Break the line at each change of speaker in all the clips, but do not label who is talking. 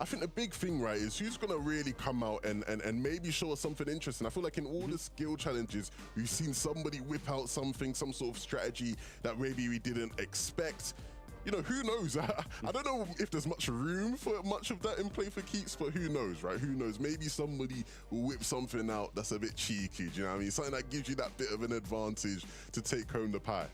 I think the big thing, right, is who's going to really come out and maybe show us something interesting. I feel like in all the skill challenges, we've seen somebody whip out something, some sort of strategy that maybe we didn't expect. You know, who knows? I don't know if there's much room for much of that in Play for Keeps, but who knows, right? Who knows? Maybe somebody will whip something out that's a bit cheeky, do you know what I mean? Something that gives you that bit of an advantage to take home the pie.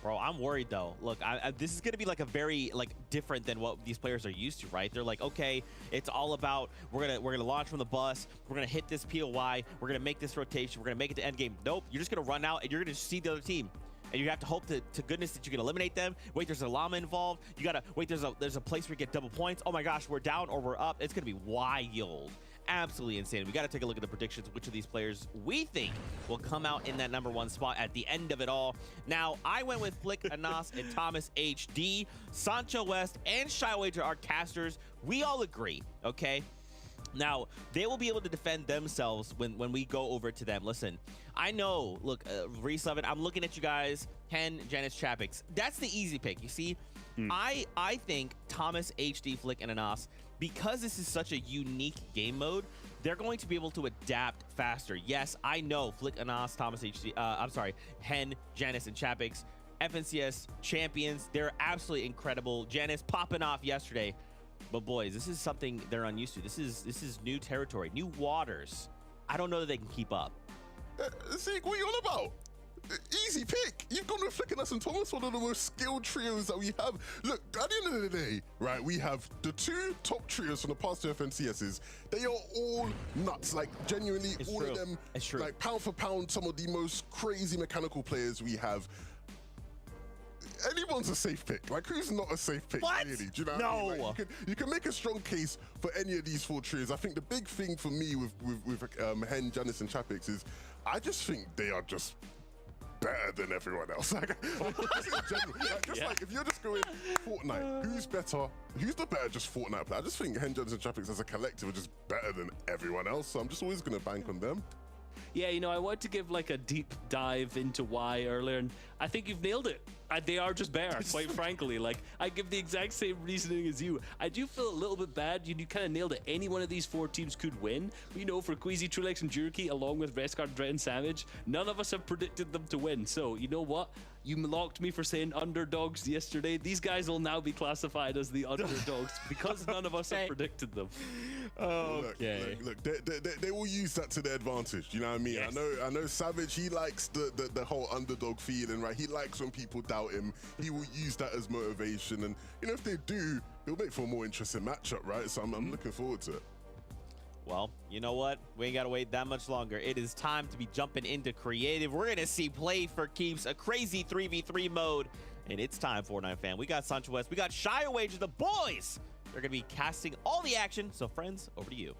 Bro, I'm worried though. Look, this is going to be like a very different than what these players are used to, right? They're like, okay, it's all about we're gonna launch from the bus, we're gonna hit this POY, we're gonna make this rotation, we're gonna make it to end game. Nope, you're just gonna run out and you're gonna see the other team. And you have to hope to goodness that you can eliminate them. Wait, there's a llama involved. You gotta wait. There's a place where you get double points. Oh my gosh, we're down or we're up. It's gonna be wild, absolutely insane. We got to take a look at the predictions. Which of these players we think will come out in that #1 spot at the end of it all? Now, I went with Flick, Anas, and Thomas HD. Sancho West and Shywager are casters. We all agree, okay? Now, they will be able to defend themselves when we go over to them. Listen, I know, look, Reese11, I'm looking at you guys, Hen, Janice, Chapix. That's the easy pick, you see? I think Thomas, HD, Flick, and Anas, because this is such a unique game mode, they're going to be able to adapt faster. Yes, I know Flick, Anas, Thomas, HD, I'm sorry, Hen, Janice, and Chapix, FNCS champions. They're absolutely incredible. Janice popping off yesterday. But boys, this is something they're unused to. This is new territory, new waters. I don't know that they can keep up.
Zeke, what are you on about? Easy pick. You've gone with Flick, Anas, and Thomas, one of the most skilled trios that we have. Look, at the end of the day, right, we have the 2 top trios from the past 2 FNCSs. They are all nuts, like genuinely,
It's
all
true.
of them,
It's true.
like pound for pound, some of the most crazy mechanical players we have. Anyone's a safe pick. Like, who's not a safe pick,
What?
really? Do you know what I mean?
No.
Like, you can make a strong case for any of these 4 trios. I think the big thing for me with Hen, Janice, and Chapix is I just think they are just better than everyone else. Like, just in general. Like, if you're just going Fortnite, who's better? Who's the better just Fortnite player? I just think Hen, Janice, and Chapix as a collective are just better than everyone else. So I'm just always going to bank on them.
Yeah, you know, I want to give like a deep dive into why earlier, and I think you've nailed it. They are just better, quite frankly. Like, I give the exact same reasoning as you. I do feel a little bit bad. You kind of nailed it. Any one of these 4 teams could win. We know for Queasy, Trulex, and Jerky, along with Rescard, Dread, and Savage, none of us have predicted them to win. So, you know what? You mocked me for saying underdogs yesterday. These guys will now be classified as the underdogs because none of us have predicted them.
Okay.
Look, they will use that to their advantage. You know what I mean?
Yes.
I know Savage, he likes the whole underdog feeling, right? He likes when people doubt him. He will use that as motivation. And, you know, if they do, it'll make for a more interesting matchup, right? So I'm looking forward to it.
Well, you know what? We ain't got to wait that much longer. It is time to be jumping into creative. We're going to see Play for Keeps, a crazy 3v3 mode. And it's time, Fortnite fan. We got Sancho West. We got Shywager, the boys. They're going to be casting all the action. So, friends, over to you.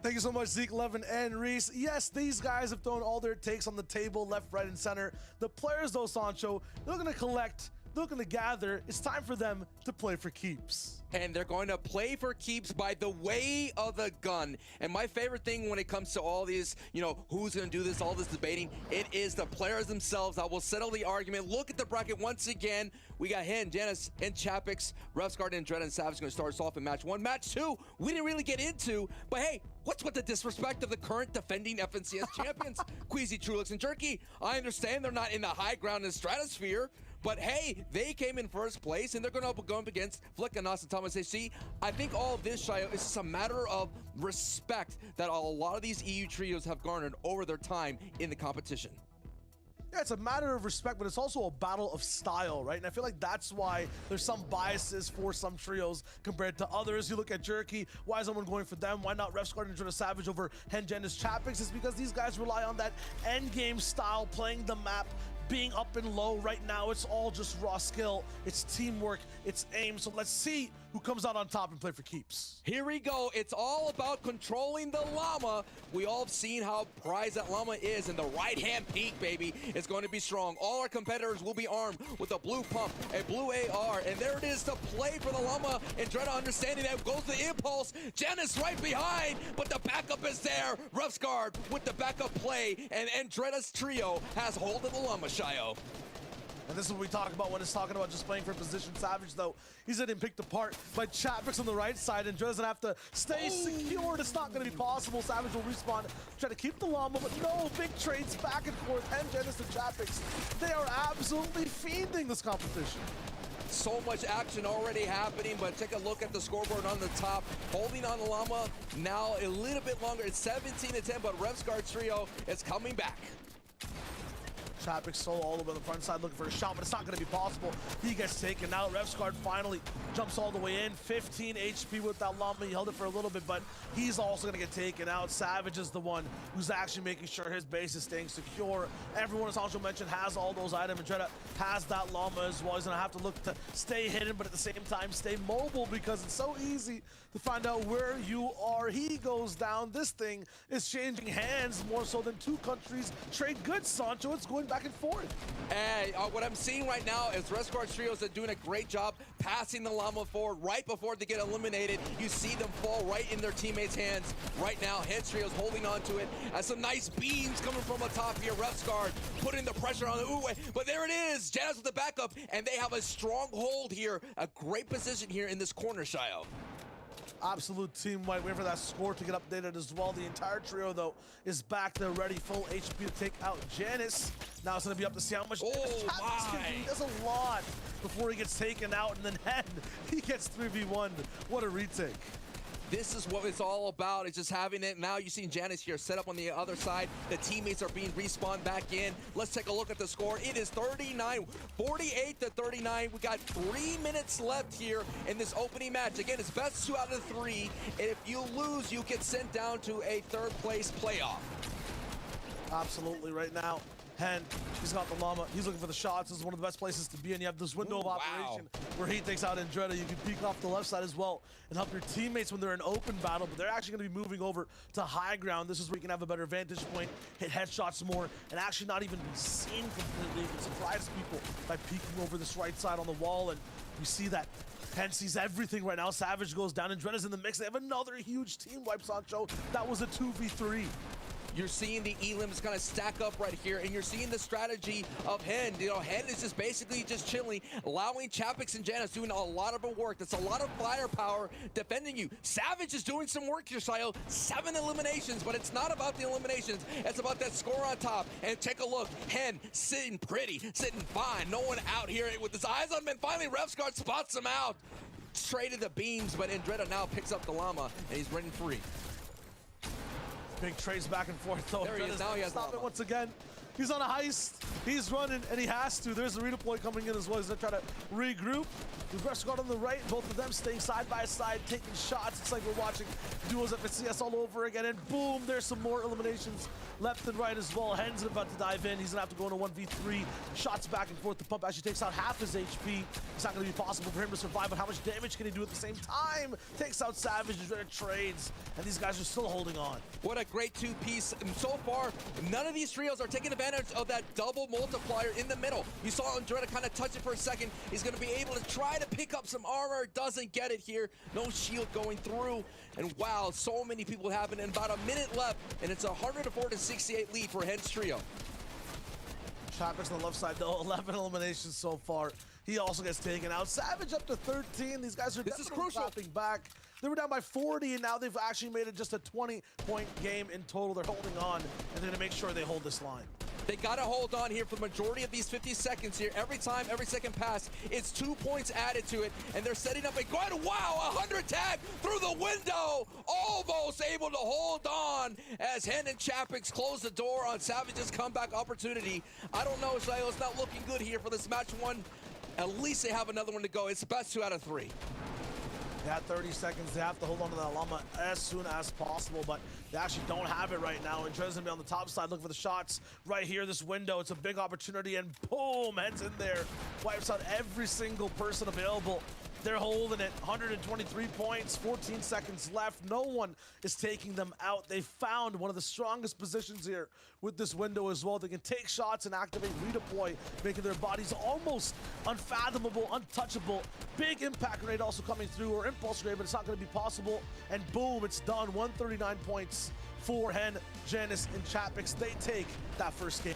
Thank you so much, Zeke, Levin, and Reese. Yes, these guys have thrown all their takes on the table, left, right, and center. The players, though, Sancho, they're going to collect, they're going to gather. It's time for them to play for keeps.
And they're going to play for keeps by the way of the gun. And my favorite thing when it comes to all these, you know, who's going to do this, all this debating, it is the players themselves that will settle the argument. Look at the bracket once again. We got Hen, Janice, and Chapix, Refsguard, and Dread and Savage going to start us off in match 1. Match 2, we didn't really get into, but hey, what's with the disrespect of the current defending FNCS champions, Queasy, Trulex, and Jerky? I understand they're not in the high ground in the stratosphere, but hey, they came in first place, and they're going to go up against Flick, Anas, and Thomas AC. I think all of this, Shayo, is just a matter of respect that a lot of these EU trios have garnered over their time in the competition.
Yeah, it's a matter of respect, but it's also a battle of style, right? And I feel like that's why there's some biases for some trios compared to others. You look at Jerky, why is someone going for them? Why not Refsguard and Dread Savage over Hen, Janice, Chapix? It's because these guys rely on that end game style, playing the map, being up and low. Right now, it's all just raw skill. It's teamwork, it's aim. So let's see who comes out on top and play for keeps.
Here we go. It's all about controlling the llama. We all have seen how prized that llama is, and the right-hand peak, baby, is going to be strong. All our competitors will be armed with a blue pump, a blue AR, and there it is to play for the llama. And Dreda understanding that goes the impulse. Janice right behind, but the backup is there. Refsguard with the backup play, and Dreda's trio has hold of the llama, Shayo.
And this is what we talk about when it's talking about just playing for position. Savage, though, he's getting picked apart by Chapix on the right side, and doesn't have to stay secured. It's not going to be possible. Savage will respawn, try to keep the llama, but no, big trades back and forth. And Genesis and Chapix, they are absolutely fiending this competition.
So much action already happening, but take a look at the scoreboard on the top. Holding on the llama now a little bit longer. It's 17-10, but Revscar Trio is coming back.
Chapix solo all the way on the front side looking for a shot, but it's not going to be possible. He gets taken out. Revscar finally jumps all the way in. 15 HP with that llama. He held it for a little bit, but he's also going to get taken out. Savage is the one who's actually making sure his base is staying secure. Everyone, as Anjo mentioned, has all those items. And Dreda has that llama as well. He's going to have to look to stay hidden, but at the same time, stay mobile because it's so easy to find out where you are. He goes down. This thing is changing hands more so than two countries trade goods, Sancho. It's going back and forth.
And what I'm seeing right now is Revscar Trios are doing a great job passing the llama forward right before they get eliminated. You see them fall right in their teammates' hands right now. Head Trios holding on to it as some nice beams coming from the top here. Revscar putting the pressure on the Uwe, but there it is. Jazz with the backup, and they have a strong hold here. A great position here in this corner, Shio.
Absolute team wipe. Wait for that score to get updated as well. The entire trio, though, is back there ready, full HP to take out Janice. Now it's going to be up to see how much damage Chapix can do. He does a lot before he gets taken out, and then Hen, he gets 3v1'd. What a retake.
This is what it's all about. It's just having it. Now you've seen Janice here set up on the other side. The teammates are being respawned back in. Let's take a look at the score. It is 39, 48-39. We got 3 minutes left here in this opening match. Again, it's best 2 out of 3. And if you lose, you get sent down to a 3rd place playoff.
Absolutely right now. Hen, he's got the llama. He's looking for the shots. This is one of the best places to be in. You have this window of operation where he takes out Andretta. You can peek off the left side as well and help your teammates when they're in open battle, but they're actually going to be moving over to high ground. This is where you can have a better vantage point, hit headshots more, and actually not even be seen completely. You can surprise people by peeking over this right side on the wall, and you see that Hen sees everything right now. Savage goes down, and Dretta's in the mix. They have another huge team wipe, Sancho. That was a 2v3.
You're seeing the elims kind of stack up right here, and you're seeing the strategy of Hen. You know, Hen is just basically just chilling, allowing Chapix and Janice doing a lot of work. That's a lot of firepower defending you. Savage is doing some work here, Sile. 7 eliminations, but it's not about the eliminations. It's about that score on top. And take a look. Hen sitting pretty, sitting fine. No one out here with his eyes on him. And finally, Revscar spots him out. Traded the beams, but Andretta now picks up the llama, and he's running free.
Big trades back and forth, though.
There he is. Now he has
stop it once again. He's on a heist. He's running, and he has to. There's a redeploy coming in as well. He's going to try to regroup. The Revscar on the right, both of them staying side by side, taking shots. It's like we're watching duos at CS all over again. And boom, there's some more eliminations left and right as well. Hen's about to dive in. He's going to have to go into 1v3. Shots back and forth. The pump actually takes out half his HP. It's not going to be possible for him to survive, but how much damage can he do at the same time? Takes out Savage, Andretta trades, and these guys are still holding on.
What a great two-piece. And so far, none of these trios are taking advantage of that double multiplier in the middle. You saw Andretta kind of touch it for a second. He's going to be able to try to pick up some armor. Doesn't get it here. No shield going through. And wow, so many people have it. And about a minute left, and it's a 104-68 lead for Hen's trio.
Chapix on the left side, though, 11 eliminations so far. He also gets taken out. Savage up to 13. These guys are definitely dropping back. They were down by 40, and now they've actually made it just a 20-point game in total. They're holding on, and they're going to make sure they hold this line.
They got to hold on here for the majority of these 50 seconds here. Every time, every second pass, it's 2 points added to it, and they're setting up a good, wow, 100 tag through the window. Almost able to hold on as Hen and Chapix close the door on Savage's comeback opportunity. I don't know, Shayo, it's not looking good here for this match one. At least they have another one to go. It's the best 2 out of 3.
They have 30 seconds. They have to hold on to that llama as soon as possible, but they actually don't have it right now. And Trez gonna be on the top side looking for the shots right here. This window, it's a big opportunity, and boom, Hen's in there. Wipes out every single person available. They're holding it. 123 points, 14 seconds left. No one is taking them out. They found one of the strongest positions here with this window as well. They can take shots and activate redeploy, making their bodies almost unfathomable, untouchable. Big impact grenade also coming through, or impulse grenade, but it's not going to be possible. And boom, it's done. 139 points for Hen, Janice, and Chapix. They take that first game.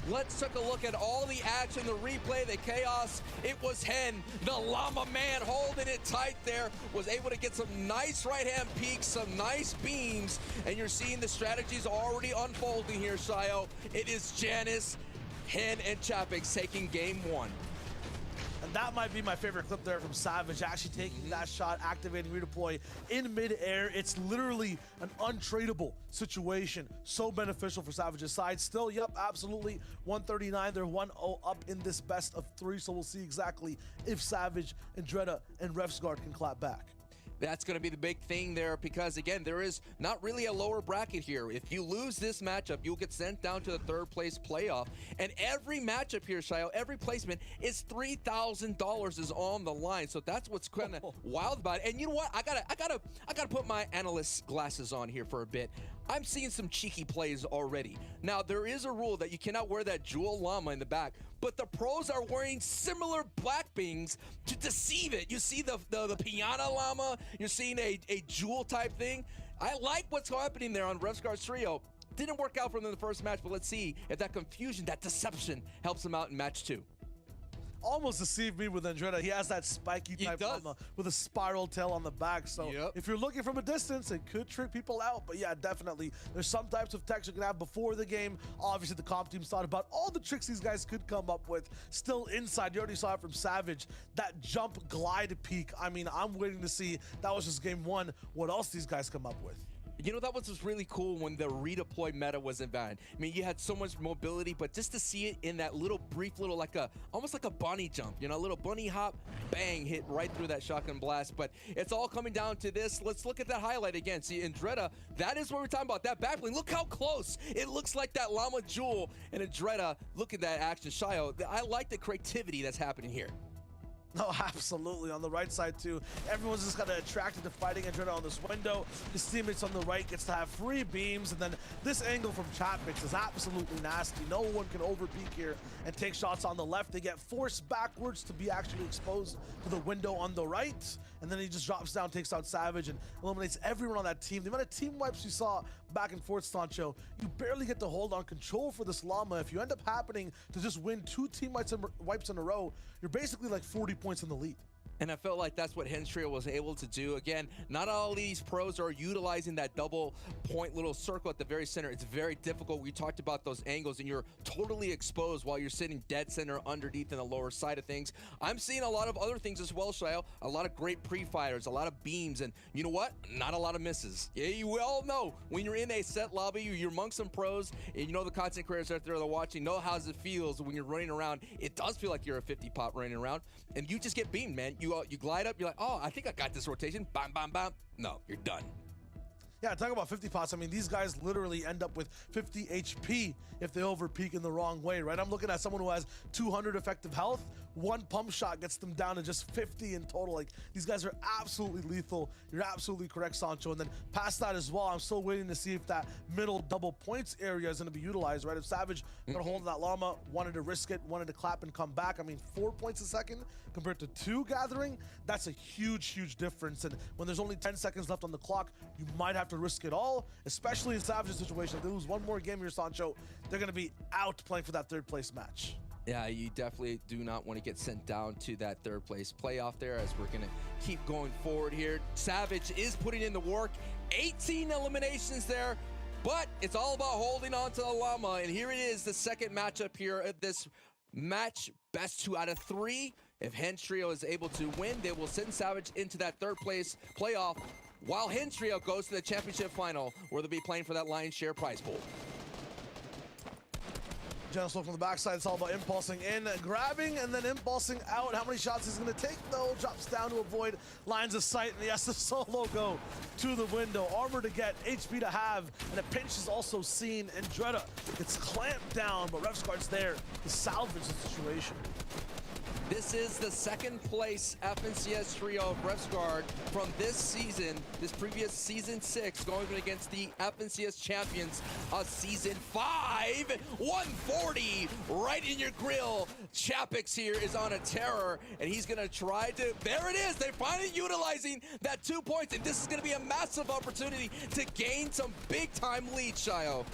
Let's take a look at all the action, the replay, the chaos. It was Hen, the llama man, holding it tight there, was able to get some nice right-hand peeks, some nice beams, and you're seeing the strategies already unfolding here, Shio. It is Janice, Hen, and Chapix taking game one.
And that might be my favorite clip there from Savage, actually taking that shot, activating redeploy in midair. It's literally an untradeable situation. So beneficial for Savage's side. Still, yep, absolutely. 139, they're 1-0 up in this best of 3, so we'll see exactly if Savage and Dreda and Refsguard can clap back.
That's going to be the big thing there because, again, there is not really a lower bracket here. If you lose this matchup, you'll get sent down to the third place playoff. And every matchup here, Shio, every placement is $3,000 is on the line. So that's what's kind of wild about it. And you know what? I gotta put my analyst glasses on here for a bit. I'm seeing some cheeky plays already. Now, there is a rule that you cannot wear that jewel llama in the back, but the pros are wearing similar black bings to deceive it. You see the piana llama, you're seeing a jewel type thing. I like what's happening there on Refsguard's trio. Didn't work out for them in the first match, but let's see if that confusion, that deception helps them out in match 2.
Almost deceived me with Andretta. He has that spiky type llama with a spiral tail on the back. So if you're looking from a distance, it could trick people out. But yeah, definitely. There's some types of techs you can have before the game. Obviously, the comp teams thought about all the tricks these guys could come up with. Still inside, you already saw it from Savage. That jump glide peak. I mean, I'm waiting to see. That was just game 1. What else these guys come up with?
You know, that was just really cool when the redeploy meta was inbound. I mean, you had so much mobility, but just to see it in that little brief little, almost like a bunny jump, you know, a little bunny hop, bang, hit right through that shotgun blast. But it's all coming down to this. Let's look at that highlight again. See, in Dreda, that is what we're talking about, that backbling. Look how close. It looks like that llama jewel. And in Dreda, look at that action. Shio, I like the creativity that's happening here.
No, absolutely. On the right side, too, everyone's just kind of attracted to fighting Andretta on this window. His teammates on the right gets to have free beams, and then this angle from Chapix is absolutely nasty. No one can overpeak here and take shots on the left. They get forced backwards to be actually exposed to the window on the right, and then he just drops down, takes out Savage, and eliminates everyone on that team. The amount of team wipes you saw back and forth, Sancho, you barely get to hold on control for this llama. If you end up happening to just win 2 team wipes in a row, you're basically like 40 points in the lead.
And I felt like that's what Hen's trio was able to do. Again, not all these pros are utilizing that double point little circle at the very center. It's very difficult. We talked about those angles, and you're totally exposed while you're sitting dead center underneath in the lower side of things. I'm seeing a lot of other things as well, Shio. A lot of great pre-fires, a lot of beams, and you know what? Not a lot of misses. Yeah, you all know when you're in a set lobby, you're among some pros, and you know the content creators out there that are watching know how it feels when you're running around. It does feel like you're a 50 pop running around, and you just get beamed, man. You glide up, you're like, oh, I think I got this rotation. Bam, bam, bam. No, you're done.
Yeah, talk about 50 pots. I mean, these guys literally end up with 50 HP if they overpeak in the wrong way, right? I'm looking at someone who has 200 effective health. One pump shot gets them down to just 50 in total. Like, these guys are absolutely lethal. You're absolutely correct, Sancho. And then past that as well, I'm still waiting to see if that middle double points area is going to be utilized, right? If Savage got a hold of that llama, wanted to risk it, wanted to clap and come back. I mean, 4 points a second compared to 2 gathering, that's a huge, huge difference. And when there's only 10 seconds left on the clock, you might have to risk it all, especially in Savage's situation. If they lose one more game here, Sancho, they're going to be out playing for that 3rd place match.
Yeah, you definitely do not want to get sent down to that 3rd place playoff there, as we're going to keep going forward here. Savage is putting in the work. 18 eliminations there, but it's all about holding on to the llama. And here it is, the second matchup here at this match. Best 2 out of 3. If Hen's trio is able to win, they will send Savage into that 3rd place playoff, while Hen's trio goes to the championship final, where they'll be playing for that lion's share prize pool.
Gentle from the backside, it's all about impulsing in, grabbing, and then impulsing out. How many shots he's going to take, though? Drops down to avoid lines of sight, and he has to solo go to the window. Armor to get, HP to have, and a pinch is also seen, and Dreda gets clamped down, but Refsguard's there to salvage the situation.
This is the second place FNCS trio of Refsguard from this season, this previous season 6, going against the FNCS champions of season 5. 140 right in your grill. Chapix here is on a terror, and he's gonna try to, there it is, they're finally utilizing that 2 points, and this is gonna be a massive opportunity to gain some big time lead, Shio.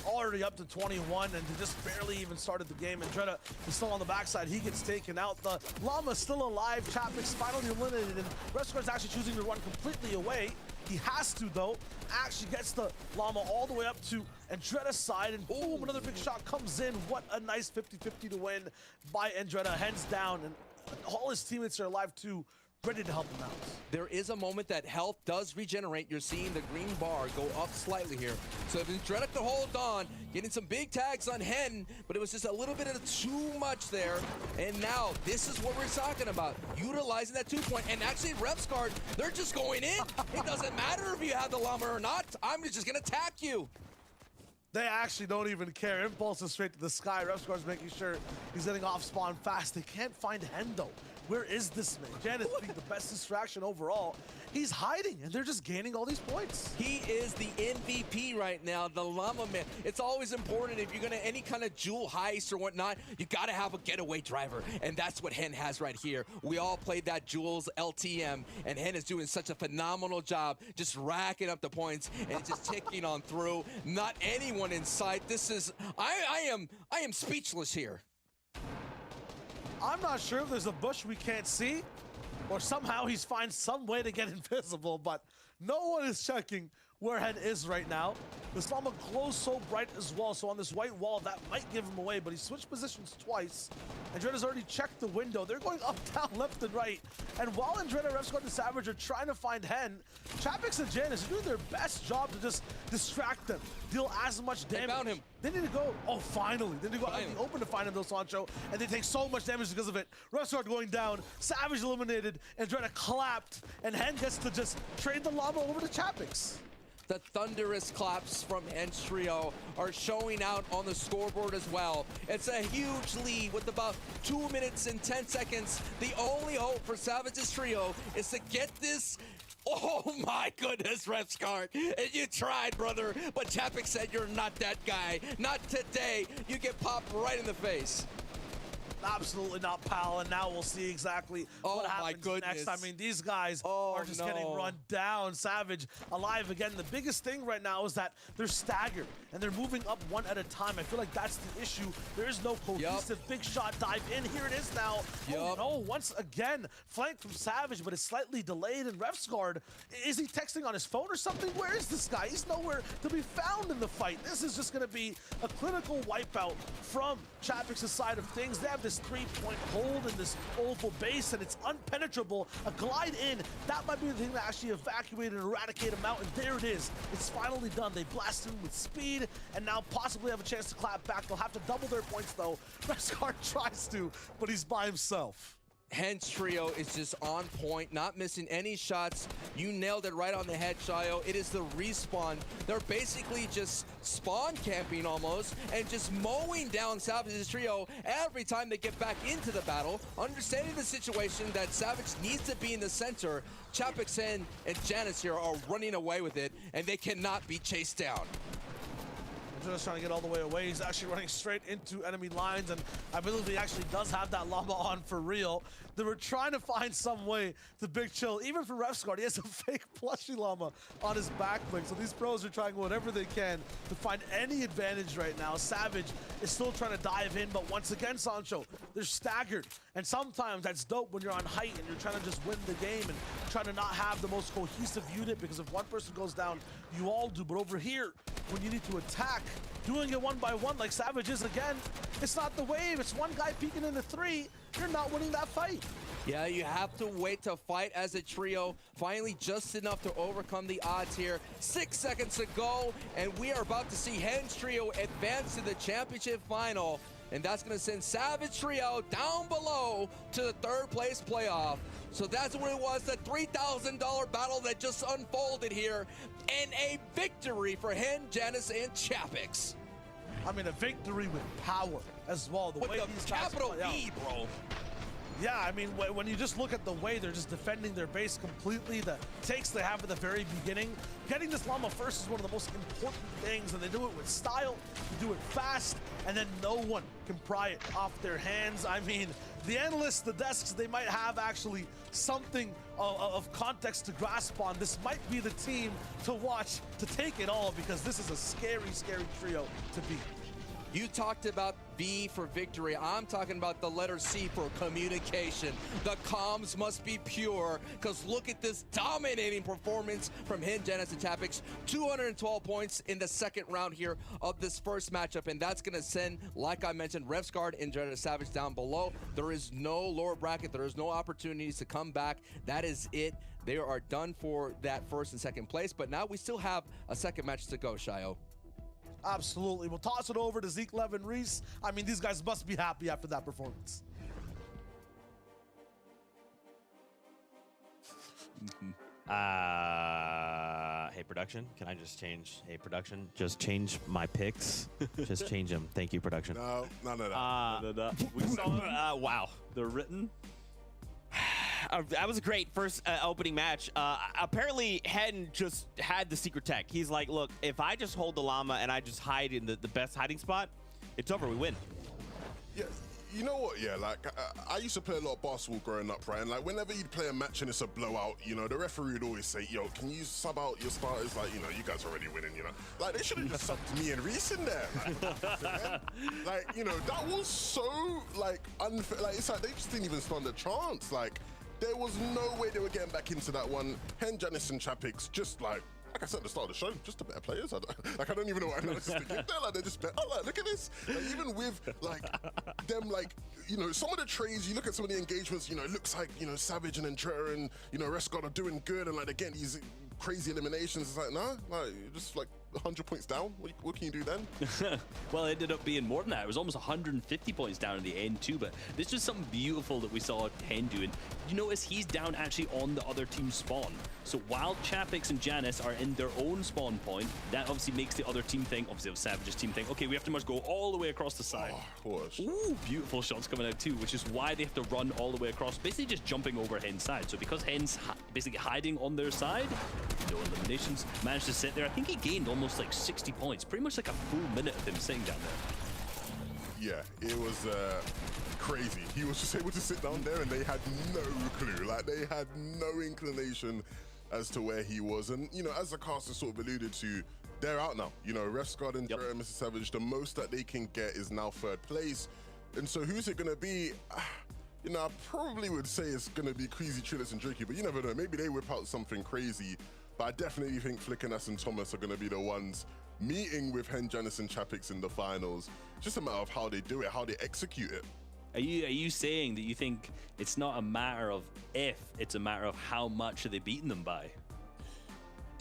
Already up to 21, and they just barely even started the game. And Dreda is still on the backside. He gets taken out. The Llama is still alive. Chapix finally eliminated, and Refsguard's actually choosing to run completely away. He has to, though. Actually gets the Llama all the way up to Andretta's side, and boom, another big shot comes in. What a nice 50-50 to win by Andretta. Hands down, and all his teammates are alive too, ready to help him out.
There is a moment that health does regenerate. You're seeing the green bar go up slightly here. So if Andretta could hold on, getting some big tags on Hen, but it was just a little bit of too much there. And now this is what we're talking about, utilizing that 2 point. And actually Refsguard, they're just going in. It doesn't matter if you have the Llama or not. I'm just gonna attack you.
They actually don't even care. Impulse is straight to the sky. Refsguard's making sure he's getting off spawn fast. They can't find Hen though. Where is this man? Janus being the best distraction overall. He's hiding, and they're just gaining all these points.
He is the MVP right now, the Llama man. It's always important if you're gonna any kind of jewel heist or whatnot, you gotta have a getaway driver, and that's what Hen has right here. We all played that Jules LTM, and Hen is doing such a phenomenal job, just racking up the points and just ticking on through. Not anyone in sight. This is I am speechless here.
I'm not sure if there's a bush we can't see, or somehow he's find some way to get invisible, but no one is checking where Hen is right now. The Llama glows so bright as well, so on this white wall, that might give him away, but he switched positions twice. Andretta's already checked the window. They're going up, down, left, and right. And while Andretta, Refsguard, and Savage are trying to find Hen, Chapix and Janus are doing their best job to just distract them, deal as much damage.
They found him.
They need to go, oh, finally. They need to go out in the open to find him, though, Sancho, and they take so much damage because of it. Refsguard going down, Savage eliminated, Andretta clapped, and Hen gets to just trade the Llama over to Chapix.
The thunderous claps from Hen's trio are showing out on the scoreboard as well. It's a huge lead with about 2 minutes and 10 seconds. The only hope for Savage's trio is to get this. Oh my goodness, Refsguard. You tried, brother, but Chapix said you're not that guy. Not today. You get popped right in the face.
Absolutely not, pal. And now we'll see exactly what happens next. I mean, these guys are just getting run down. Savage alive again. The biggest thing right now is that they're staggered and they're moving up one at a time. I feel like that's the issue. There is no cohesive big shot dive in. Here it is now. Oh no, once again, flanked from Savage, but it's slightly delayed. And Refsguard, is he texting on his phone or something? Where is this guy? He's nowhere to be found in the fight. This is just going to be a clinical wipeout from Chapix's side of things. They have this 3-point hold in this oval base, and it's unpenetrable. A glide in, that might be the thing to actually evacuate and eradicate him out, and there it is. It's finally done. They blast him with speed, and now possibly have a chance to clap back. They'll have to double their points, though. Refsguard tries to, but he's by himself.
Hen's trio is just on point, not missing any shots. You nailed it right on the head, Shio. It is the respawn. They're basically just spawn camping almost and just mowing down Savage's trio every time they get back into the battle. Understanding the situation that Savage needs to be in the center, Chapix and Janus here are running away with it, and they cannot be chased down.
Just trying to get all the way away. He's actually running straight into enemy lines, and I believe he actually does have that Llama on for real. They were trying to find some way to big chill. Even for Refsguard, he has a fake plushie Llama on his back wing. So these pros are trying whatever they can to find any advantage right now. Savage is still trying to dive in, but once again, Sancho, they're staggered. And sometimes that's dope when you're on height and you're trying to just win the game and trying to not have the most cohesive unit, because if one person goes down, you all do. But over here, when you need to attack, doing it one by one like Savage is again, it's not the wave. It's one guy peeking into 3. You're not winning that fight.
Yeah, you have to wait to fight as a trio. Finally, just enough to overcome the odds here. 6 seconds to go, and we are about to see Hen's trio advance to the championship final. And that's going to send Savage Trio down below to the 3rd place playoff. So that's what it was, the $3,000 battle that just unfolded here. And a victory for Hen, Janus, and Chapix.
I mean, a victory with power as well. The
with
way
the
these
capital
guys play
V, bro.
Yeah, I mean, when you just look at the way they're just defending their base completely, the takes they have at the very beginning, getting this llama first is one of the most important things, and they do it with style, they do it fast, and then no one can pry it off their hands. I mean, the Endless, the desks, they might have actually something of context to grasp on. This might be the team to watch to take it all, because this is a scary, scary trio to beat.
You talked about V for victory. I'm talking about the letter C for communication. The comms must be pure, because look at this dominating performance from Hen, Janus, and Tapix. 212 points in the second round here of this first matchup, and that's going to send, like I mentioned, Refsguard and Janus Savage down below. There is no lower bracket. There is no opportunities to come back. That is it. They are done for that first and second place, but now we still have a second match to go, Shayo.
Absolutely. We'll toss it over to Zeke, Lev, and Reese. I mean, these guys must be happy after that performance.
Hey, production, can I just change? Hey, production, just change my picks. Just change them. Thank you, production.
No.
We saw them.
Wow.
They're written.
That was a great first opening match. Apparently, Hen just had the secret tech. He's like, look, if I just hold the llama and I just hide in the best hiding spot, it's over. We win.
Yeah, you know what? Yeah, like I used to play a lot of basketball growing up, right? And like whenever you'd play a match and it's a blowout, you know, the referee would always say, "Yo, can you sub out your starters? Like, you know, you guys are already winning. You know, like they should have just subbed me and Reese in there. Like, you know, that was so like unfair. Like it's like they just didn't even stand a chance. Like there was no way they were getting back into that one. Hen, Janus, and Chapix just like I said at the start of the show, just the better players. I don't even know what analysis to give them. Like they're just better. Oh, like, look at this. Like, even with like them, like you know, some of the trades. You look at some of the engagements. You know, it looks like you know Savage and Entrera and you know Rescott are doing good, and like they're getting these crazy eliminations. It's like nah, like just like 100 points down. What can you do then?
Well, it ended up being more than that. It was almost 150 points down in the end too, but this was something beautiful that we saw Hen doing. You notice he's down actually on the other team's spawn. So while Chapix and Janus are in their own spawn point, that obviously makes the other team think, obviously the Savage's team think, okay, we have to must go all the way across the side.
Oh, of course.
Ooh, beautiful shots coming out too, which is why they have to run all the way across, basically just jumping over Hen's side. So because Hen's basically hiding on their side, no eliminations, managed to sit there. I think he gained almost like 60 points, pretty much like a full minute of him sitting down there.
Yeah, it was crazy. He was just able to sit down there and they had no clue. Like they had no inclination as to where he was. And, you know, as the caster sort of alluded to, they're out now. You know, Refsguard and Mr. Savage, the most that they can get is now third place. And so who's it going to be? You know, I probably would say it's going to be Queasy, Trillis, and Drakey, but you never know. Maybe they whip out something crazy. But I definitely think Flickernas and Thomas are going to be the ones meeting with Hen, Janus, and Chapix in the finals. It's just a matter of how they do it, how they execute it.
Are you saying that you think it's not a matter of if, it's a matter of how much are they beating them by?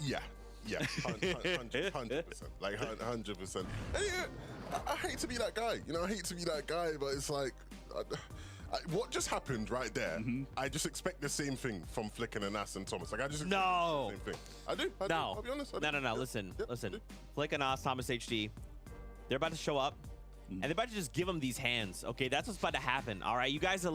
Yeah, 100%, like 100%. And yeah, I hate to be that guy, you know, I hate to be that guy, but it's like, what just happened right there? I just expect the same thing from Flicken and Nas and Thomas. Like I just expect the same thing. I do. I'll be honest.
No.
Yeah,
Listen.
yeah.
Flick and Nas, Thomas HD, they're about to show up. And they're about to just give him these hands. Okay, that's what's about to happen. All right, you guys are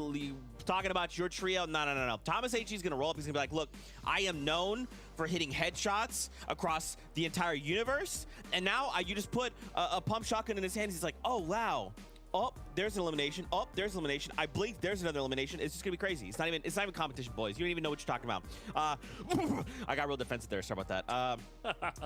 talking about your trio. No. Thomas H is going to roll up. He's going to be like, look, I am known for hitting headshots across the entire universe. And now you just put a pump shotgun in his hands. He's like, oh, wow. Oh, there's an elimination. Oh, there's an elimination. I blink. There's another elimination. It's just gonna be crazy. It's not even competition, boys. You don't even know what you're talking about. I got real defensive there. Sorry about that.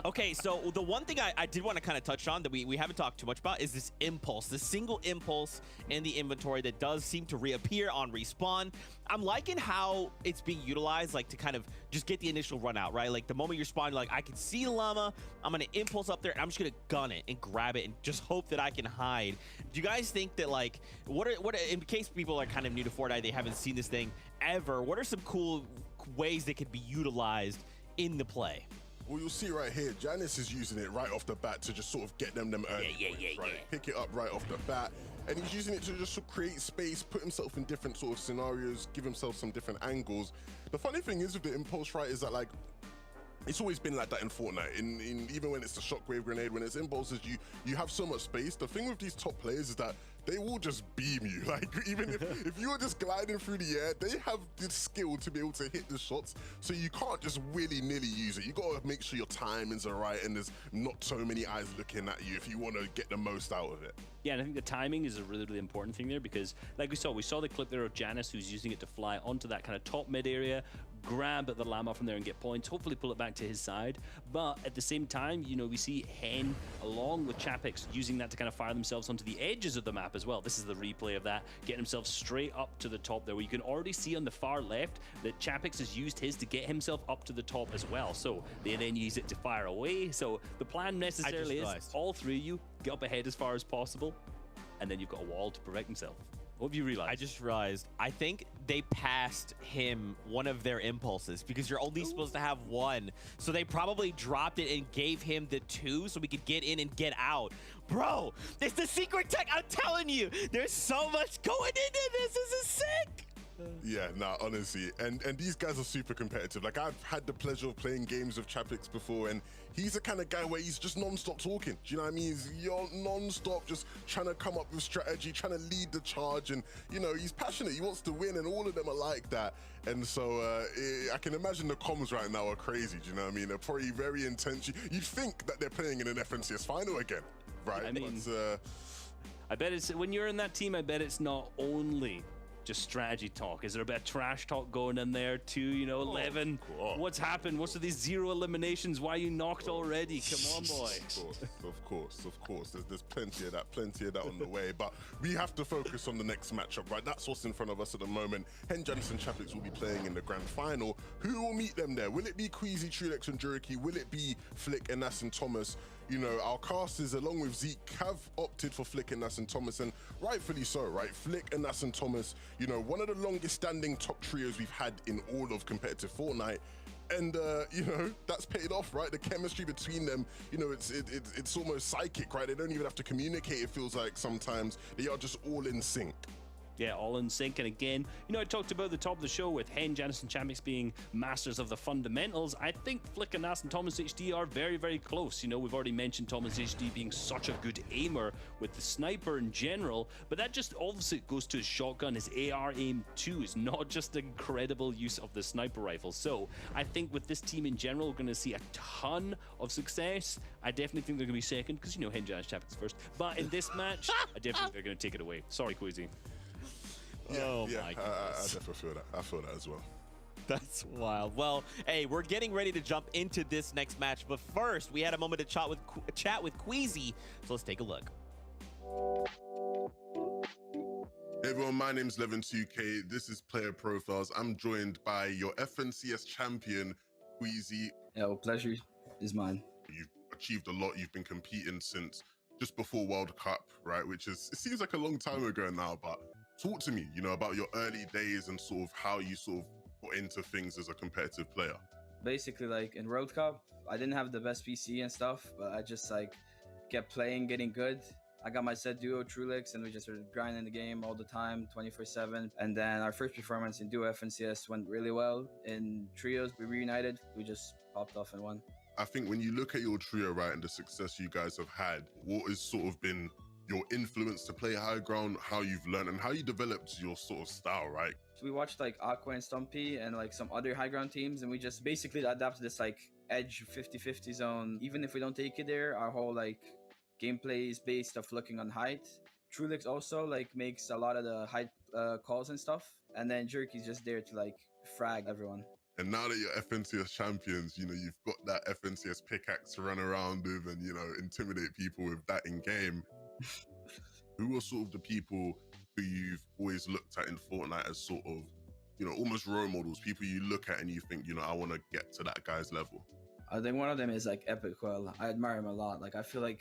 Okay, so the one thing I did want to kind of touch on that we haven't talked too much about is this impulse, the single impulse in the inventory that does seem to reappear on respawn. I'm liking how it's being utilized, like to kind of just get the initial run out, right? Like the moment you're spawning, like I can see the llama, I'm gonna impulse up there, and I'm just gonna gun it and grab it and just hope that I can hide. Do you guys think that like what are in case people are kind of new to Fortnite, they haven't seen this thing ever, what are some cool ways that could be utilized in the play?
Well, you'll see right here, Janus is using it right off the bat to just sort of get them early points, right? Pick it up right off the bat. And he's using it to just create space, put himself in different sort of scenarios, give himself some different angles. The funny thing is with the impulse, right, is that like, it's always been like that in Fortnite. In even when it's the shockwave grenade, when it's impulses, you have so much space. The thing with these top players is that they will just beam you. Like, even if you're just gliding through the air, they have the skill to be able to hit the shots, so you can't just willy-nilly use it. You gotta make sure your timings are right and there's not so many eyes looking at you if you want to get the most out of it.
Yeah, and I think the timing is a really, really important thing there, because like we saw the clip there of Janus, who's using it to fly onto that kind of top mid area, grab at the llama from there and get points, hopefully pull it back to his side. But at the same time, you know, we see Hen along with Chapix using that to kind of fire themselves onto the edges of the map as well. This is the replay of that, getting himself straight up to the top there, where you can already see on the far left that Chapix has used his to get himself up to the top as well. So they then use it to fire away. So the plan necessarily is all three of you get up ahead as far as possible, and then you've got a wall to protect himself. What have you realized?
I just realized, I think they passed him one of their impulses, because you're only supposed to have one. So they probably dropped it and gave him the 2 so we could get in and get out. Bro, it's the secret tech. I'm telling you, there's so much going into this. This is sick.
Yeah, nah, honestly, and these guys are super competitive. Like, I've had the pleasure of playing games with Chapix before, and he's the kind of guy where he's just non-stop talking. Do you know what I mean? You're non-stop just trying to come up with strategy, trying to lead the charge, and, you know, he's passionate. He wants to win, and all of them are like that. And so I can imagine the comms right now are crazy. Do you know what I mean? They're probably very intense. You'd think that they're playing in an FNCS final again, right?
I mean,
but,
I bet it's, when you're in that team, I bet it's not only just strategy talk. Is there a bit of trash talk going in there too? You know, 11. What's happened? What's with these 0 eliminations? Why are you knocked already? Come on, boy.
Of course. There's plenty of that on the way. But we have to focus on the next matchup, right? That's what's in front of us at the moment. Hen, Janus, and Chapix will be playing in the grand final. Who will meet them there? Will it be Queasy, Trulex, and Juriki? Will it be Flick, and Nas, and Thomas? You know, our casters, along with Zeke, have opted for Flick, and Nas, and Thomas, and rightfully so, right? Flick, and Nas, and Thomas, you know, one of the longest standing top trios we've had in all of competitive Fortnite. And, you know, that's paid off, right? The chemistry between them, you know, it's almost psychic, right? They don't even have to communicate, it feels like sometimes. They are just all in sync.
Yeah, all in sync. And again, you know, I talked about the top of the show with Hen, Janus, and Chapix being masters of the fundamentals. I think Flick, and Nas, and Thomas HD are very, very close. You know, we've already mentioned Thomas HD being such a good aimer with the sniper in general, but that just obviously goes to his shotgun. His AR aim too is not just incredible use of the sniper rifle. So I think with this team in general, we're going to see a ton of success. I definitely think they're going to be second, because, you know, Hen, Janus, Chapix first. But in this match, I definitely think they're going to take it away. Sorry, Queasy.
Yeah,
Oh
yeah,
my
I
goodness.
definitely feel that. I feel that as well.
That's wild. Well, hey, we're getting ready to jump into this next match, but first, we had a moment to chat with Queasy, so let's take a look.
Hey everyone, my name's Levin2K. This is Player Profiles. I'm joined by your FNCS champion, Queasy.
Yeah, well, pleasure is mine.
You've achieved a lot. You've been competing since just before World Cup, right? Which is, it seems like a long time ago now, but talk to me, you know, about your early days and sort of how you sort of got into things as a competitive player.
Basically, like in World Cup, I didn't have the best PC and stuff, but I just like kept playing, getting good. I got my set duo, Trulex, and we just started grinding the game all the time, 24/7. And then our first performance in duo FNCS went really well. In trios, we reunited. We just popped off and won.
I think when you look at your trio, right, and the success you guys have had, what has sort of been your influence to play high ground, how you've learned, and how you developed your sort of style, right?
We watched like Aqua and Stumpy and like some other high ground teams, and we just basically adapted this like edge 50-50 zone. Even if we don't take it there, our whole like gameplay is based off looking on height. Trulex also like makes a lot of the height calls and stuff, and then Jerky's just there to like frag everyone.
And now that you're FNCS champions, you know, you've got that FNCS pickaxe to run around with and, you know, intimidate people with that in game. Who are sort of the people who you've always looked at in Fortnite as sort of, you know, almost role models, people you look at and you think, you know, I want to get to that guy's level?
I think one of them is like Epic Well. I admire him a lot. Like, I feel like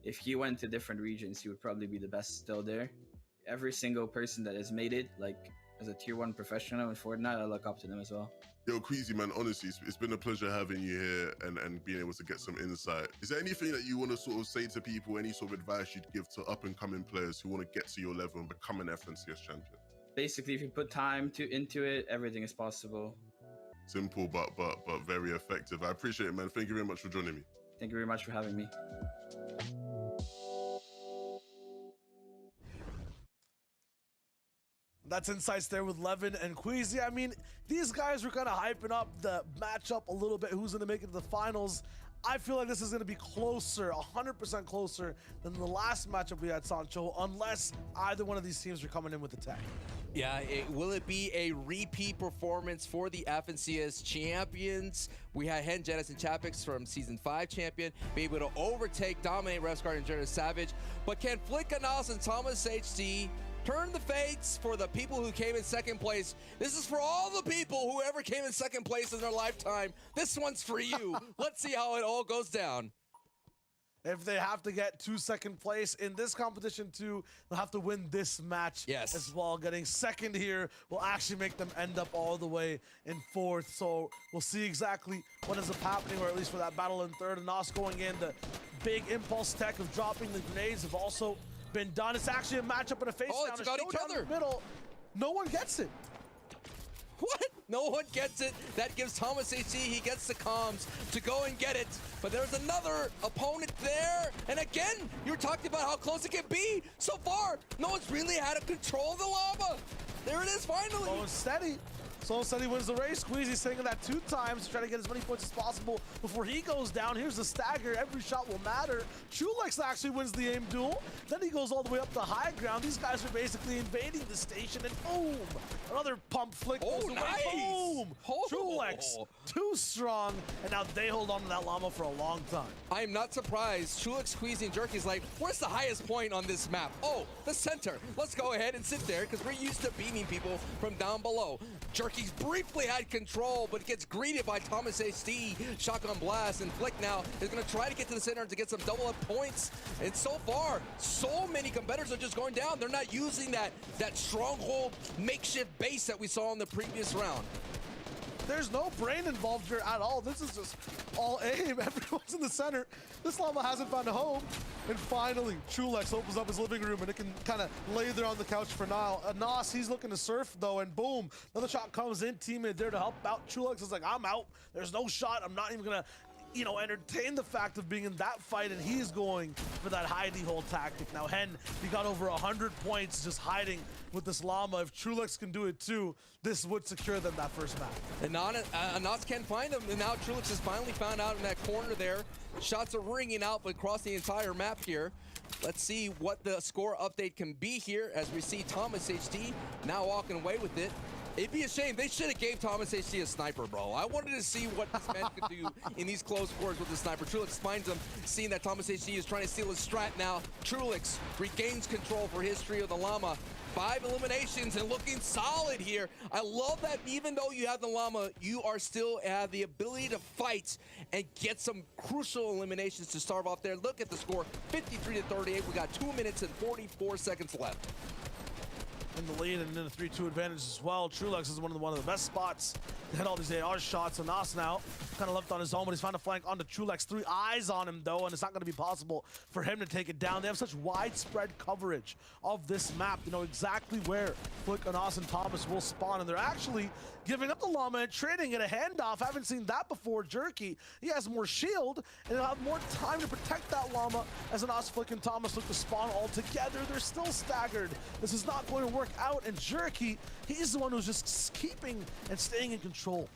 if he went to different regions, he would probably be the best still there. Every single person that has made it, like, as a tier 1 professional in Fortnite, I look up to them as well.
Yo, Queasy, man, honestly, it's been a pleasure having you here and being able to get some insight. Is there anything that you want to sort of say to people, any sort of advice you'd give to up-and-coming players who want to get to your level and become an FNCS champion?
Basically, if you put time into it, everything is possible.
Simple, but very effective. I appreciate it, man. Thank you very much for joining me.
Thank you very much for having me.
That's insights there with Levin and Queasy. I mean, these guys were kind of hyping up the matchup a little bit. Who's going to make it to the finals? I feel like this is going to be closer, 100% closer than the last matchup we had, Sancho, unless either one of these teams are coming in with the tech.
Yeah, will it be a repeat performance for the FNCS champions? We had Hen, Janice, and Chapix from Season 5 champion be able to overtake, dominate Revsguard and Jonas Savage. But can Flickanos and Thomas HD turn the fates for the people who came in second place? This is for all the people who ever came in second place in their lifetime. This one's for you. Let's see how it all goes down.
If they have to get to second place in this competition too, they'll have to win this match as well. Getting second here will actually make them end up all the way in fourth. So we'll see exactly what ends up happening, or at least for that battle in third. And Nos going in, the big impulse tech of dropping the grenades have also been done. It's actually a matchup and a face down.
It's got each other.
In the middle. No one gets it.
What? No one gets it. That gives Thomas HC, he gets the comms to go and get it. But there's another opponent there. And again, you're talking about how close it can be. So far, no one's really had a control of the lava. There it is, finally.
Oh, it's steady. So Steady wins the race. Queasy saying that 2 times to try to get as many points as possible before he goes down. Here's the stagger. Every shot will matter. Chulex actually wins the aim duel. Then he goes all the way up the high ground. These guys are basically invading the station, and boom! Another pump flick goes away.
Nice.
Boom!
Oh.
Chulex, too strong, and now they hold on to that llama for a long time.
I am not surprised. Chulex, Queasy, and Jerky's like, where's the highest point on this map? Oh, the center. Let's go ahead and sit there, because we're used to beaming people from down below. Jerky's briefly had control, but gets greeted by Thomas HD, shotgun blast, and Flick now is going to try to get to the center to get some double up points. And so far, so many competitors are just going down. They're not using that stronghold makeshift base that we saw in the previous round.
There's no brain involved here at all. This is just all aim. Everyone's in the center. This llama hasn't found a home. And finally, Chulex opens up his living room, and it can kind of lay there on the couch for now. Nos, he's looking to surf, though, and boom, another shot comes in. Teammate there to help out. Chulex is like, I'm out. There's no shot. I'm not even going to, entertain the fact of being in that fight, and he's going for that hidey hole tactic. Now, Hen, he got over 100 points just hiding with this llama. If Chulex can do it too, this would secure them that first map.
And Nos can't find him, and now Chulex has finally found out in that corner there. Shots are ringing out across the entire map here. Let's see what the score update can be here as we see Thomas HD now walking away with it. It'd be a shame. They should have gave Thomas HD a sniper, bro. I wanted to see what this man could do in these close quarters with the sniper. Trulix finds him, seeing that Thomas HD is trying to steal his strat now. Trulix regains control for his trio, the llama. 5 eliminations and looking solid here. I love that even though you have the llama, you are still have the ability to fight and get some crucial eliminations to start off there. Look at the score, 53-38. We got 2 minutes and 44 seconds left.
In the lead and in a 3-2 advantage as well. Trulix is one of the best spots to hit all these AR shots. And Nos now kind of left on his own, but he's found a flank onto Trulix. 3 eyes on him, though, and it's not going to be possible for him to take it down. They have such widespread coverage of this map. You know exactly where Flick, Nos, and Thomas will spawn, and they're actually giving up the llama and trading it a handoff. Haven't seen that before. Jerky, he has more shield, and he'll have more time to protect that llama as Nos, Flick, and Thomas look to spawn all together. They're still staggered. This is not going to work out, and Jerky, he's the one who's just keeping and staying in control.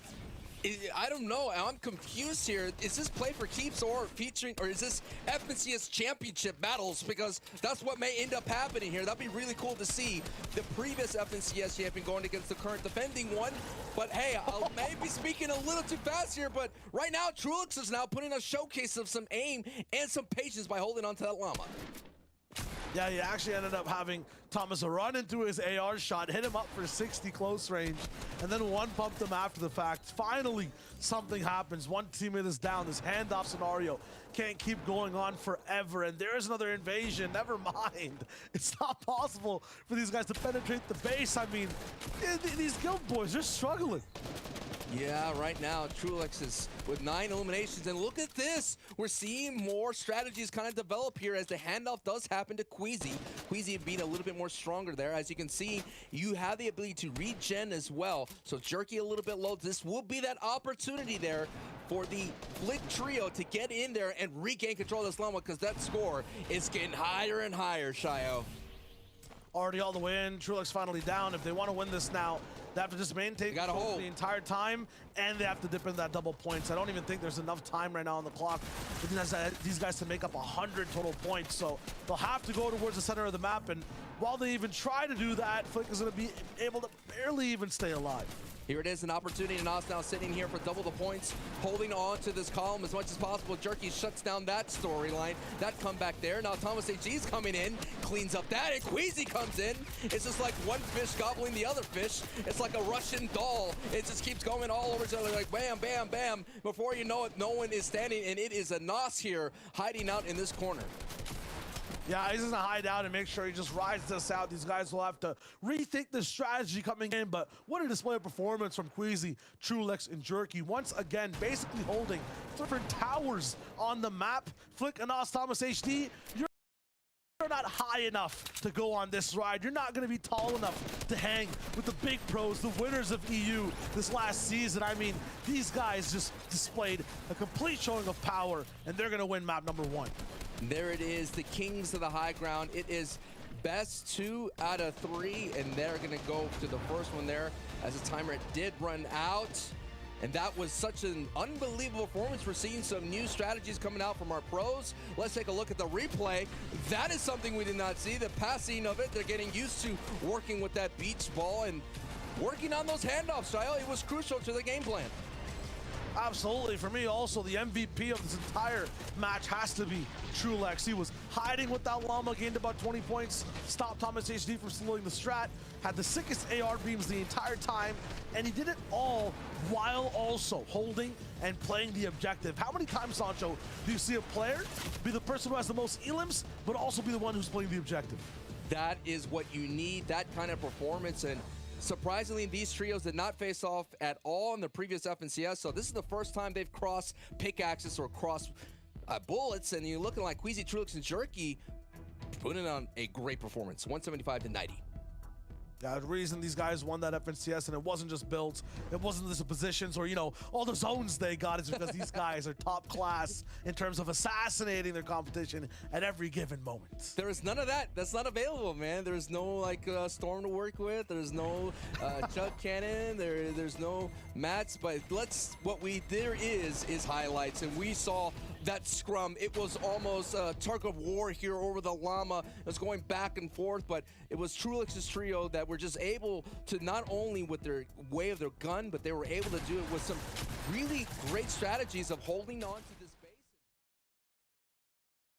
I don't know. I'm confused here. Is this play for keeps or featuring, or is this FNCS championship battles? Because that's what may end up happening here. That'd be really cool to see the previous FNCS champion going against the current defending one. But hey, I may be speaking a little too fast here, but right now, Trulix is now putting a showcase of some aim and some patience by holding on to that llama.
Yeah, he actually ended up having Thomas run into his AR shot, hit him up for 60 close range, and then one pumped him after the fact. Finally, something happens. One teammate is down. This handoff scenario can't keep going on forever, and there's another invasion. Never mind. It's not possible for these guys to penetrate the base. I mean, these guild boys, they're struggling.
Yeah, right now, Trulix is with 9 eliminations, and look at this. We're seeing more strategies kind of develop here as the handoff does happen to Queasy. Queasy being a little bit more stronger there. As you can see, you have the ability to regen as well. So Jerky a little bit low. This will be that opportunity there for the Flick trio to get in there and regain control of this llama, because that score is getting higher and higher, Shio.
already all the way in. Trulix finally down. If they want to win this now, they have to just maintain
gotta
control
hold
the entire time, and they have to dip in that double points. I don't even think there's enough time right now on the clock for these guys to make up 100 total points. So they'll have to go towards the center of the map, and while they even try to do that, Flick is going to be able to barely even stay alive.
Here it is, an opportunity. Nos now sitting here for double the points, holding on to this column as much as possible. Jerky shuts down that storyline, that comeback there. Now Thomas AG's coming in, cleans up that, and Queasy comes in. It's just like one fish gobbling the other fish. It's like a Russian doll. It just keeps going all over each other, like bam, bam, bam. Before you know it, no one is standing, and it is a Nos here hiding out in this corner.
Yeah, he's gonna hide out and make sure he just rides this out. These guys will have to rethink the strategy coming in, but what a display of performance from Queasy, Trulix, and Jerky. Once again, basically holding different towers on the map. Flick and Nos Thomas HD, you're not high enough to go on this ride. You're not gonna be tall enough to hang with the big pros, the winners of EU this last season. I mean, these guys just displayed a complete showing of power, and they're gonna win map number 1.
There it is, the kings of the high ground. It is best 2 out of 3, and they're gonna go to the first one there as the timer did run out. And that was such an unbelievable performance. We're seeing some new strategies coming out from our pros. Let's take a look at the replay. That is something we did not see. The passing of it, they're getting used to working with that beach ball and working on those handoffs, Style. It was crucial to the game plan.
Absolutely. For me, also, the MVP of this entire match has to be Trulix. He was hiding with that llama, gained about 20 points, stopped Thomas HD from slowing the strat, had the sickest AR beams the entire time, and he did it all while also holding and playing the objective. How many times, Sancho, do you see a player be the person who has the most elims, but also be the one who's playing the objective?
That is what you need, that kind of performance. And surprisingly, these trios did not face off at all in the previous FNCS, so this is the first time they've crossed pickaxes or crossed bullets, and you're looking like Queasy, Trulix, and Jerky putting on a great performance, 175 to 90.
Yeah, the reason these guys won that FNCS, and it wasn't just builds, it wasn't just the positions or, you know, all the zones they got, is because these guys are top class in terms of assassinating their competition at every given moment.
There is none of that. That's not available, man. There's no, like, Storm to work with. There's no Chuck Cannon. There's no mats, but there is highlights, and we saw that scrum. It was almost a tug of war here over the llama. It was going back and forth, but it was Trulix's trio that were just able to, not only with their way of their gun, but they were able to do it with some really great strategies of holding on to